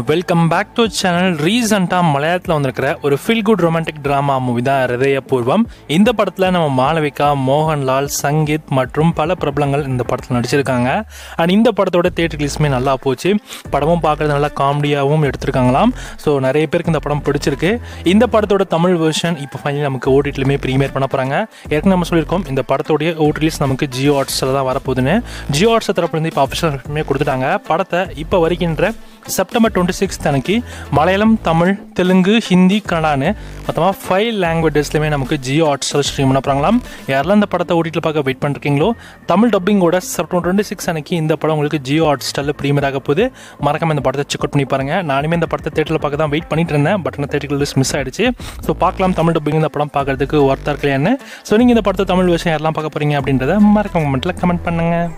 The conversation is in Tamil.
Welcome back to channel. ரீசெண்டாக மலையாளத்தில் வந்திருக்கிற ஒரு feel good romantic drama movie தான் ஹிருதயபூர்வம். இந்த படத்தில் நம்ம மாளவிகா, மோகன்லால், சங்கீத் மற்றும் பல பிரபலங்கள் இந்த படத்தில் நடிச்சிருக்காங்க. அண்ட் இந்த படத்தோட தியேட்டர் ரிலீஸுமே நல்லா போச்சு. படமும் பார்க்குறது நல்லா காமெடியாகவும் எடுத்திருக்காங்களாம். ஸோ நிறைய பேருக்கு இந்த படம் பிடிச்சிருக்கு. இந்த படத்தோட தமிழ் வெர்ஷன் இப்போ ஃபைனலி நமக்கு ஓடிடிலுமே ப்ரீமியர் பண்ண போகிறாங்க. ஏற்கனவே நம்ம சொல்லியிருக்கோம் இந்த படத்தோடைய ஓடி ரிலீஸ் நமக்கு ஜியோ ஹாட்ஸ்டாரில் தான் வரப்போகுதுன்னு. ஜியோ ஹாட்ஸ்டார் தரப்புலேருந்து இப்போ அஃபிஷியலுமே கொடுத்துட்டாங்க. படத்தை இப்போ வருகின்ற செப்டம்பர் 26 அன்னைக்கு மலையாளம், தமிழ், தெலுங்கு, ஹிந்தி, கன்னடான்னு மொத்தமாக 5 லாங்குவேஜஸ்லையுமே நமக்கு ஜியோ ஹாட்ஸ்டார் ஸ்ட்ரீம் பண்ண போகிறாங்களாம். யாரெல்லாம் இந்த படத்தை ஓடிடியில் பார்க்க வெயிட் பண்ணிருக்கீங்களோ, தமிழ் டப்பிங்கோட செப்டம்பர் 26 அன்னைக்கு இந்த படம் உங்களுக்கு ஜியோ ஹாட்ஸ்டாரில் ப்ரீமியர் ஆக போகுது. மறக்காம இந்த படத்தை செக் அவுட் பண்ணி பாருங்கள். நானுமே இந்த படத்தை தேட்டரில் பார்க்க தான் வெயிட் பண்ணிட்டு இருந்தேன். பட் அந்த தேட்டர் ரிலீஸ் மிஸ் ஆயிடுச்சு. ஸோ பார்க்கலாம் தமிழ் டப்பிங் இந்த படம் பார்க்கறதுக்கு ஒர்த்தாக இருக்கலையான்னு. ஸோ நீங்கள் இந்த படத்தை தமிழ் விஷயம் யாரெல்லாம் பார்க்க போகிறீங்க அப்படின்றத மறக்காம கமெண்ட்டில் கமெண்ட் பண்ணுங்கள்.